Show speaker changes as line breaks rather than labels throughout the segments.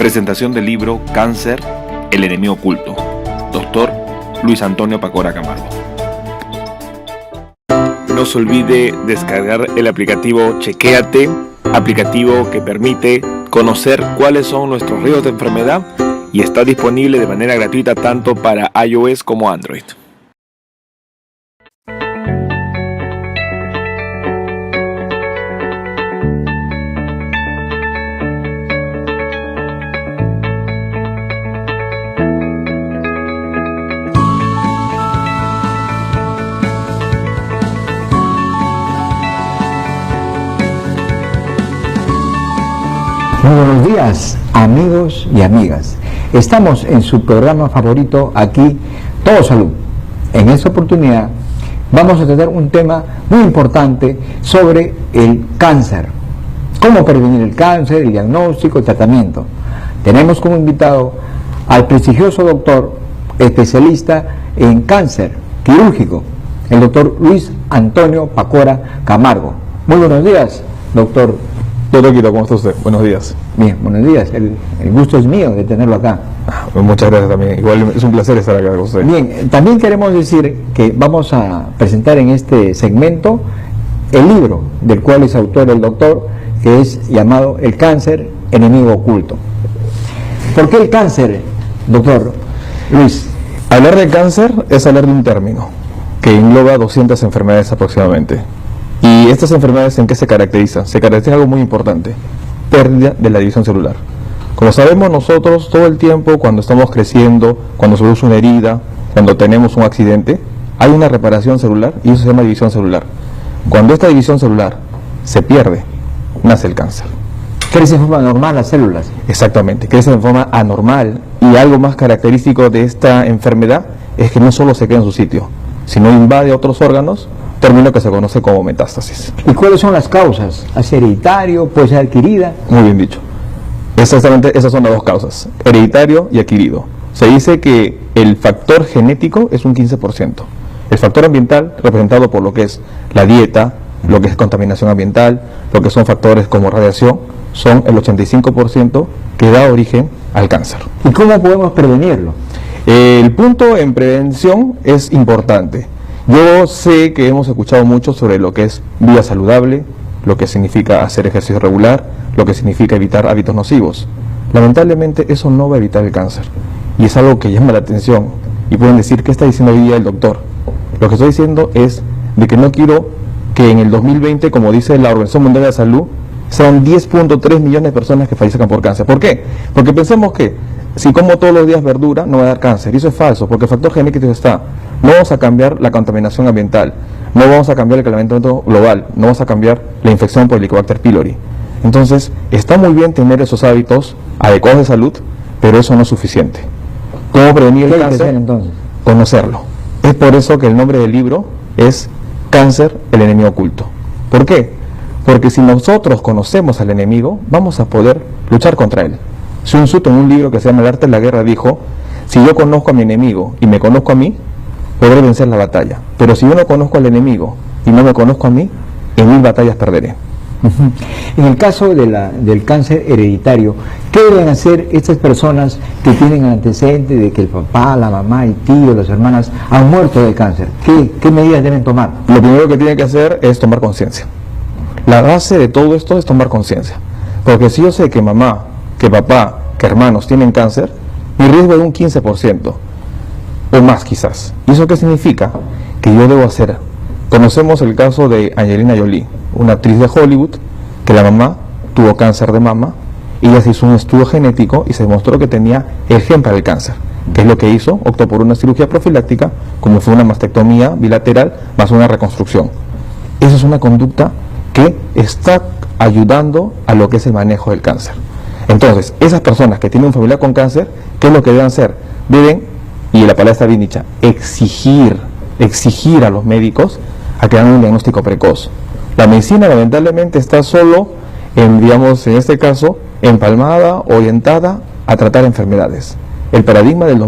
Presentación del libro Cáncer, el enemigo oculto. Doctor Luis Antonio Pacora Camargo. No se olvide descargar el aplicativo Chequéate, aplicativo que permite conocer cuáles son nuestros riesgos de enfermedad y está disponible de manera gratuita tanto para iOS como Android.
Muy buenos días, amigos y amigas. Estamos en su programa favorito aquí, Todo Salud. En esta oportunidad vamos a tener un tema muy importante sobre el cáncer. Cómo prevenir el cáncer, el diagnóstico, el tratamiento. Tenemos como invitado al prestigioso doctor especialista en cáncer quirúrgico, el doctor Luis Antonio Pacora Camargo. Muy buenos días, doctor.
Doctor Quito, ¿cómo está usted? Buenos días.
Bien, buenos días. El gusto es mío de tenerlo acá.
Muchas gracias también. Igual es un placer estar acá con usted.
Bien, también queremos decir que vamos a presentar en este segmento el libro del cual es autor el doctor, que es llamado El cáncer, enemigo oculto. ¿Por qué el cáncer, doctor Luis?
Hablar de cáncer es hablar de un término que engloba 200 enfermedades aproximadamente. ¿Y estas enfermedades en qué se caracterizan? Se caracteriza algo muy importante: pérdida de la división celular. Como sabemos nosotros, todo el tiempo cuando estamos creciendo, cuando se produce una herida, cuando tenemos un accidente, hay una reparación celular y eso se llama división celular. Cuando esta división celular se pierde, nace el cáncer.
¿Crece en forma normal las células?
Exactamente, crece en forma anormal, y algo más característico de esta enfermedad es que no solo se queda en su sitio, sino invade otros órganos, término que se conoce como metástasis.
¿Y cuáles son las causas? ¿Es hereditario? ¿Puede ser adquirida?
Muy bien dicho. Exactamente, esas son las dos causas, hereditario y adquirido. Se dice que el factor genético es un 15%. El factor ambiental, representado por lo que es la dieta, lo que es contaminación ambiental, lo que son factores como radiación, son el 85% que da origen al cáncer.
¿Y cómo podemos prevenirlo?
El punto en prevención es importante. Yo sé que hemos escuchado mucho sobre lo que es vida saludable, lo que significa hacer ejercicio regular, lo que significa evitar hábitos nocivos. Lamentablemente eso no va a evitar el cáncer, y es algo que llama la atención, y pueden decir: ¿qué está diciendo hoy día el doctor? Lo que estoy diciendo es de que no quiero que en el 2020, como dice la Organización Mundial de la Salud, sean 10.3 millones de personas que fallezcan por cáncer. ¿Por qué? Porque pensamos que si como todos los días verdura no va a dar cáncer, y eso es falso, porque el factor genético está. No vamos a cambiar la contaminación ambiental, no vamos a cambiar el calentamiento global, no vamos a cambiar la infección por Helicobacter pylori. Entonces, está muy bien tener esos hábitos adecuados de salud, pero eso no es suficiente. ¿Cómo prevenir el cáncer?
Entonces?
Conocerlo. Es por eso que el nombre del libro es Cáncer, el enemigo oculto. ¿Por qué? Porque si nosotros conocemos al enemigo, vamos a poder luchar contra él. Sun Tzu, en un libro que se llama El arte de la guerra, dijo: si yo conozco a mi enemigo y me conozco a mí, podré vencer la batalla. Pero si yo no conozco al enemigo y no me conozco a mí, en 1000 batallas perderé.
En el caso del cáncer hereditario, ¿qué deben hacer estas personas que tienen antecedentes de que el papá, la mamá, el tío, las hermanas han muerto de cáncer? ¿Qué medidas deben tomar?
Lo primero que tienen que hacer es tomar conciencia. La base de todo esto es tomar conciencia. Porque si yo sé que mamá, que papá, que hermanos tienen cáncer, mi riesgo es de un 15%. O más quizás. ¿Y eso qué significa? Que yo debo hacer. Conocemos el caso de Angelina Jolie, una actriz de Hollywood, que la mamá tuvo cáncer de mama, y ella se hizo un estudio genético y se demostró que tenía el gen para el cáncer. ¿Qué es lo que hizo? Optó por una cirugía profiláctica, como fue una mastectomía bilateral más una reconstrucción. Esa es una conducta que está ayudando a lo que es el manejo del cáncer. Entonces, esas personas que tienen un familiar con cáncer, ¿qué es lo que deben hacer? Deben, y la palabra está bien dicha, exigir a los médicos a que hagan un diagnóstico precoz. La medicina lamentablemente está solo, en este caso, empalmada, orientada a tratar enfermedades. El paradigma del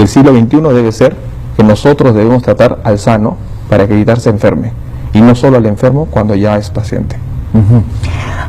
siglo XXI debe ser que nosotros debemos tratar al sano para que evitar se enferme, y no solo al enfermo cuando ya es paciente.
Ujú.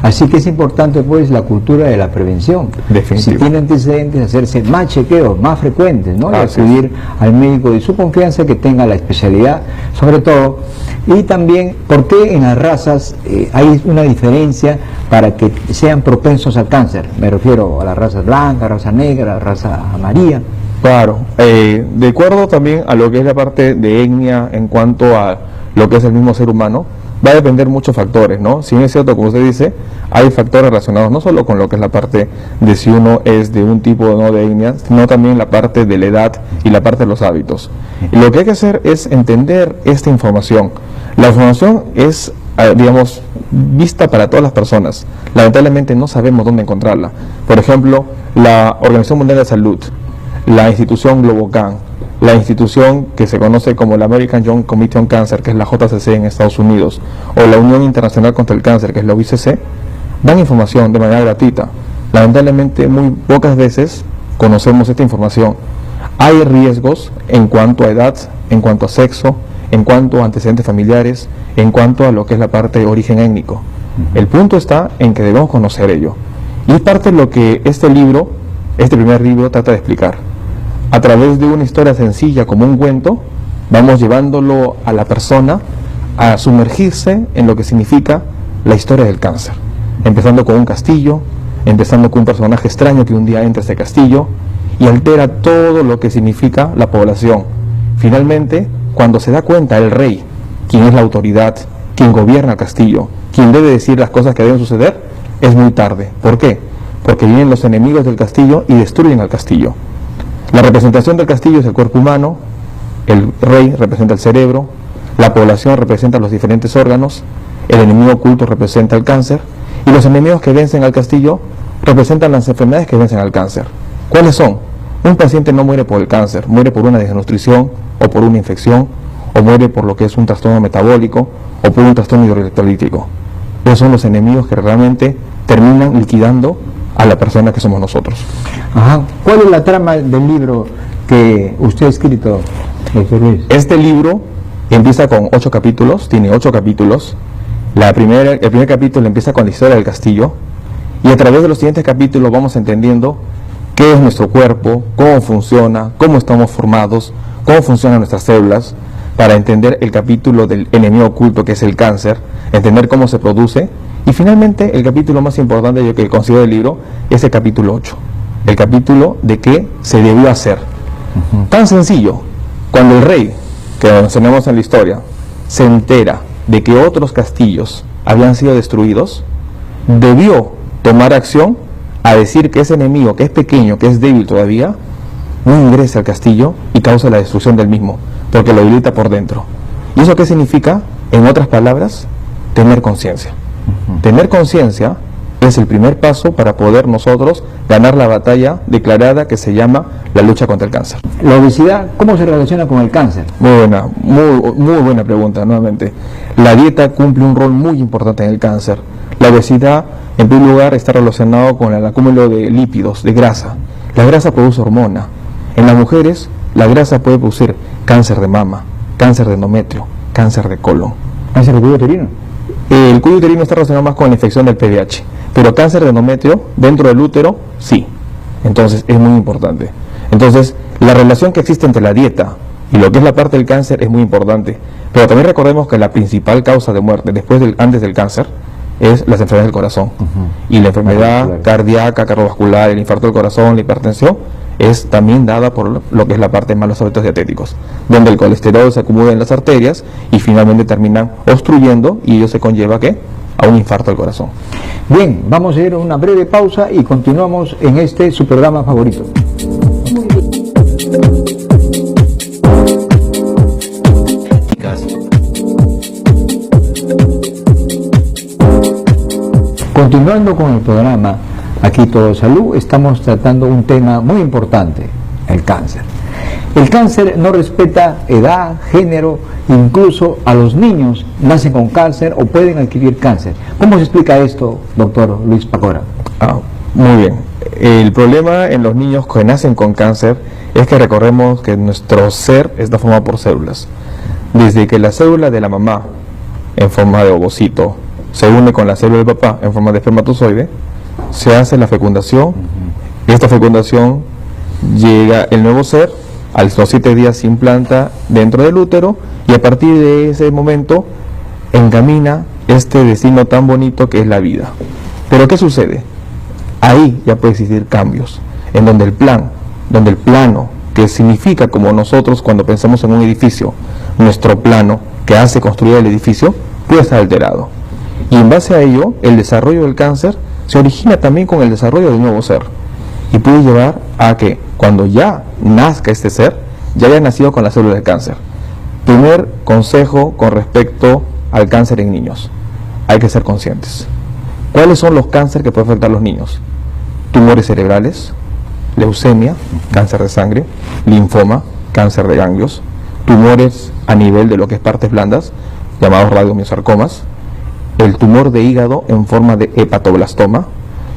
Así que es importante pues la cultura de la prevención.
Definitivo.
Si tiene antecedentes, hacerse más chequeos, más frecuentes, ¿no? Y
Así
acudir al médico de su confianza que tenga la especialidad, sobre todo. Y también, ¿por qué en las razas hay una diferencia para que sean propensos al cáncer? Me refiero a las razas blancas, raza negra, raza amarilla.
Claro, de acuerdo también a lo que es la parte de etnia en cuanto a lo que es el mismo ser humano, va a depender muchos factores, ¿no? Si bien es cierto, como usted dice, hay factores relacionados no solo con lo que es la parte de si uno es de un tipo o no de etnia, sino también la parte de la edad y la parte de los hábitos. Y lo que hay que hacer es entender esta información. La información es, digamos, vista para todas las personas. Lamentablemente no sabemos dónde encontrarla. Por ejemplo, la Organización Mundial de Salud, la institución Globocan, la institución que se conoce como la American Joint Committee on Cancer, que es la JCC en Estados Unidos, o la Unión Internacional contra el Cáncer, que es la UICC, dan información de manera gratuita. Lamentablemente muy pocas veces conocemos esta información. Hay riesgos en cuanto a edad, en cuanto a sexo, en cuanto a antecedentes familiares, en cuanto a lo que es la parte de origen étnico. El punto está en que debemos conocer ello. Y es parte de lo que este primer libro trata de explicar. A través de una historia sencilla como un cuento, vamos llevándolo a la persona a sumergirse en lo que significa la historia del cáncer. Empezando con un castillo, empezando con un personaje extraño que un día entra a ese castillo y altera todo lo que significa la población. Finalmente, cuando se da cuenta el rey, quien es la autoridad, quien gobierna el castillo, quien debe decir las cosas que deben suceder, es muy tarde. ¿Por qué? Porque vienen los enemigos del castillo y destruyen al castillo. La representación del castillo es el cuerpo humano, el rey representa el cerebro, la población representa los diferentes órganos, el enemigo oculto representa el cáncer, y los enemigos que vencen al castillo representan las enfermedades que vencen al cáncer. ¿Cuáles son? Un paciente no muere por el cáncer, muere por una desnutrición, o por una infección, o muere por lo que es un trastorno metabólico, o por un trastorno hidroelectrolítico. Esos son los enemigos que realmente terminan liquidando a la persona que somos nosotros.
Ajá. ¿Cuál es la trama del libro que usted ha escrito, doctor Luis?
Este libro empieza con 8 capítulos, tiene 8 capítulos. El primer capítulo empieza con la historia del castillo, y a través de los siguientes capítulos vamos entendiendo qué es nuestro cuerpo, cómo funciona, cómo estamos formados, cómo funcionan nuestras células, para entender el capítulo del enemigo oculto, que es el cáncer, entender cómo se produce. Y finalmente, el capítulo más importante yo que considero del libro es el capítulo 8, el capítulo de qué se debió hacer. Tan sencillo, cuando el rey, que mencionamos en la historia, se entera de que otros castillos habían sido destruidos, debió tomar acción a decir que ese enemigo, que es pequeño, que es débil todavía, no ingrese al castillo y cause la destrucción del mismo, porque lo debilita por dentro. ¿Y eso qué significa? En otras palabras, tener conciencia. Tener conciencia es el primer paso para poder nosotros ganar la batalla declarada que se llama la lucha contra el cáncer.
La obesidad, ¿cómo se relaciona con el cáncer?
Muy buena pregunta nuevamente. La dieta cumple un rol muy importante en el cáncer. La obesidad, en primer lugar, está relacionado con el acúmulo de lípidos, de grasa. La grasa produce hormona. En las mujeres, la grasa puede producir cáncer de mama, cáncer de endometrio, cáncer de colon.
¿Cáncer de cuello uterino?
El cuello uterino está relacionado más con la infección del PDH, pero cáncer de endometrio dentro del útero, sí. Entonces es muy importante. Entonces la relación que existe entre la dieta y lo que es la parte del cáncer es muy importante. Pero también recordemos que la principal causa de muerte antes del cáncer es las enfermedades del corazón. Y la enfermedad cardíaca, cardiovascular, el infarto del corazón, la hipertensión, es también dada por lo que es la parte de malos hábitos dietéticos, donde el colesterol se acumula en las arterias y finalmente terminan obstruyendo, y ello se conlleva a un infarto del corazón.
Bien, vamos a ir a una breve pausa y continuamos en su programa favorito. Continuando con el programa Aquí Todo Salud, estamos tratando un tema muy importante, el cáncer. El cáncer no respeta edad, género, incluso a los niños nacen con cáncer o pueden adquirir cáncer. ¿Cómo se explica esto, doctor Luis Pacora?
Muy bien. El problema en los niños que nacen con cáncer es que recordemos que nuestro ser está formado por células. Desde que la célula de la mamá, en forma de ovocito, se une con la célula del papá en forma de espermatozoide, se hace la fecundación. Esta fecundación llega el nuevo ser, a los 7 días se implanta dentro del útero y a partir de ese momento encamina este destino tan bonito que es la vida. Pero ¿qué sucede? Ahí ya puede existir cambios, en donde el plano, que significa como nosotros cuando pensamos en un edificio, nuestro plano que hace construir el edificio, puede estar alterado. Y en base a ello, el desarrollo del cáncer se origina también con el desarrollo del nuevo ser. Y puede llevar a que cuando ya nazca este ser, ya haya nacido con la célula del cáncer. Primer consejo con respecto al cáncer en niños. Hay que ser conscientes. ¿Cuáles son los cánceres que pueden afectar a los niños? Tumores cerebrales, leucemia, cáncer de sangre, linfoma, cáncer de ganglios, tumores a nivel de lo que es partes blandas, llamados radiomiosarcomas, el tumor de hígado en forma de hepatoblastoma,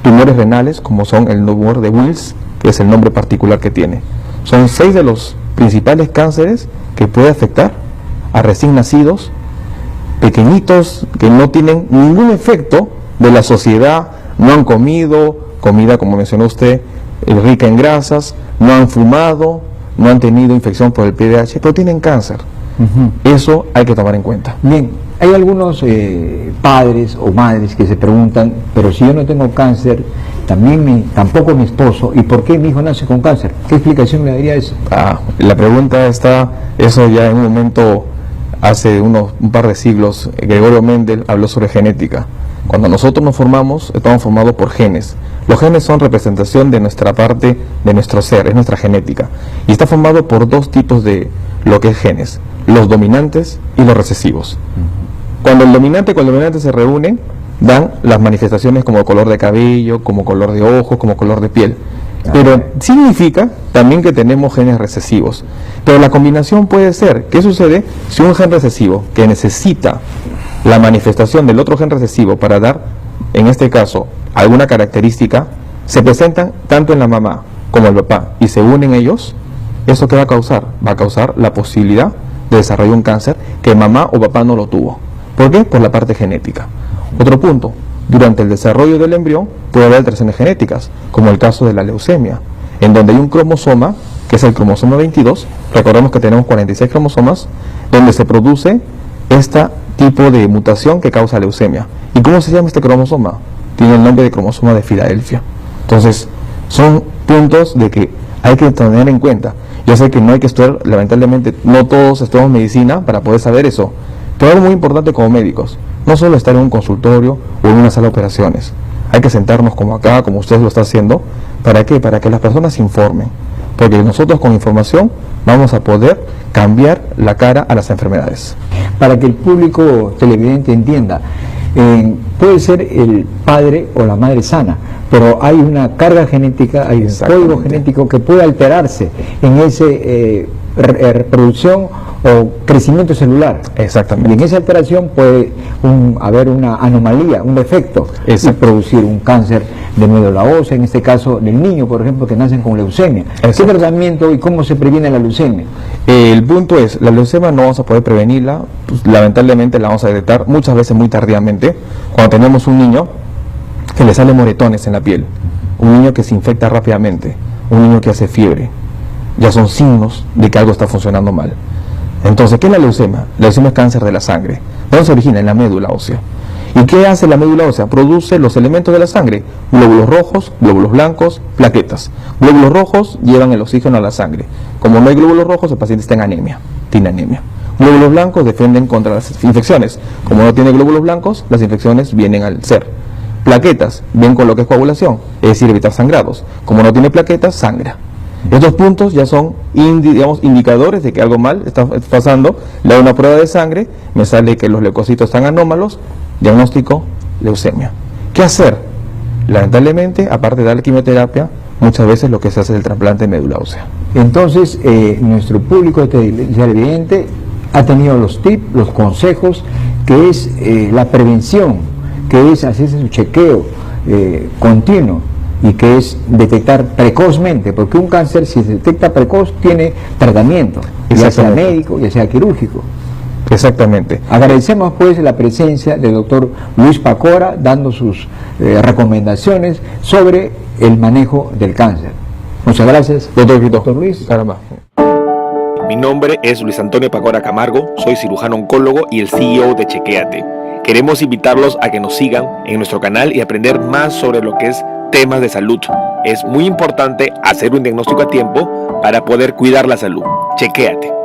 tumores renales como son el tumor de Wills, que es el nombre particular que tiene. Son 6 de los principales cánceres que puede afectar a recién nacidos, pequeñitos, que no tienen ningún efecto de la sociedad, no han comido comida, como mencionó usted, rica en grasas, no han fumado, no han tenido infección por el VIH, pero tienen cáncer. Eso hay que tomar en cuenta.
Bien, hay algunos padres o madres que se preguntan, pero si yo no tengo cáncer, tampoco mi esposo, ¿y por qué mi hijo nace con cáncer? ¿Qué explicación le daría eso?
La pregunta está, eso ya en un momento, hace un par de siglos, Gregorio Mendel habló sobre genética. Cuando nosotros nos formamos, estamos formados por genes. Los genes son representación de nuestra parte, de nuestro ser, es nuestra genética. Y está formado por 2 tipos de lo que es genes, los dominantes y los recesivos. Cuando el dominante con el dominante se reúnen, dan las manifestaciones como color de cabello, como color de ojos, como color de piel. Pero significa también que tenemos genes recesivos. Pero la combinación puede ser, ¿qué sucede si un gen recesivo que necesita la manifestación del otro gen recesivo para dar, en este caso, alguna característica, se presentan tanto en la mamá como el papá y se unen ellos? ¿Eso qué va a causar? Va a causar la posibilidad de desarrollar un cáncer que mamá o papá no lo tuvo. ¿Por qué? Por la parte genética. Otro punto, durante el desarrollo del embrión puede haber alteraciones genéticas, como el caso de la leucemia, en donde hay un cromosoma, que es el cromosoma 22, recordemos que tenemos 46 cromosomas, donde se produce este tipo de mutación que causa leucemia. ¿Y cómo se llama este cromosoma? Tiene el nombre de cromosoma de Filadelfia. Entonces, son puntos de que hay que tener en cuenta. Yo sé que no hay que estudiar, lamentablemente, no todos estudiamos medicina para poder saber eso, pero algo muy importante como médicos, no solo estar en un consultorio o en una sala de operaciones, hay que sentarnos como acá, como usted lo está haciendo. ¿Para qué? Para que las personas se informen, porque nosotros con información vamos a poder cambiar la cara a las enfermedades.
Para que el público televidente entienda, puede ser el padre o la madre sana, pero hay una carga genética, hay un código genético que puede alterarse en ese reproducción o crecimiento celular.
Exactamente.
Y en esa alteración puede haber una anomalía, un defecto, y producir un cáncer de médula ósea, en este caso del niño, por ejemplo, que nacen con leucemia. ¿Qué tratamiento y cómo se previene la leucemia?
El punto es, la leucemia no vamos a poder prevenirla, pues, lamentablemente la vamos a detectar muchas veces muy tardíamente, cuando tenemos un niño que le salen moretones en la piel, un niño que se infecta rápidamente, un niño que hace fiebre, ya son signos de que algo está funcionando mal. Entonces, ¿qué es la leucemia? La leucemia es cáncer de la sangre. ¿Dónde se origina? En la médula ósea. ¿Y qué hace la médula ósea? Produce los elementos de la sangre, glóbulos rojos, glóbulos blancos, plaquetas. Glóbulos rojos llevan el oxígeno a la sangre. Como no hay glóbulos rojos, el paciente está en anemia, tiene anemia. Glóbulos blancos defienden contra las infecciones. Como no tiene glóbulos blancos, las infecciones vienen al ser. Plaquetas, bien con lo que es coagulación, es decir, evitar sangrados. Como no tiene plaquetas, sangra. Estos puntos ya son indicadores de que algo mal está pasando. Le doy una prueba de sangre, me sale que los leucocitos están anómalos, diagnóstico, leucemia. ¿Qué hacer? Lamentablemente, aparte de darle quimioterapia, muchas veces lo que se hace es el trasplante de médula ósea.
Entonces, nuestro público televidente ha tenido los tips, los consejos, que es la prevención, que es hacerse su chequeo continuo, y que es detectar precozmente, porque un cáncer, si se detecta precoz, tiene tratamiento, ya sea médico, ya sea quirúrgico.
Exactamente.
Agradecemos pues la presencia del doctor Luis Pacora dando sus recomendaciones sobre el manejo del cáncer. Muchas gracias, doctor Luis.
Caramba.
Mi nombre es Luis Antonio Pacora Camargo, soy cirujano oncólogo y el CEO de Chequéate. Queremos invitarlos a que nos sigan en nuestro canal y aprender más sobre lo que es temas de salud. Es muy importante hacer un diagnóstico a tiempo para poder cuidar la salud. Chequéate.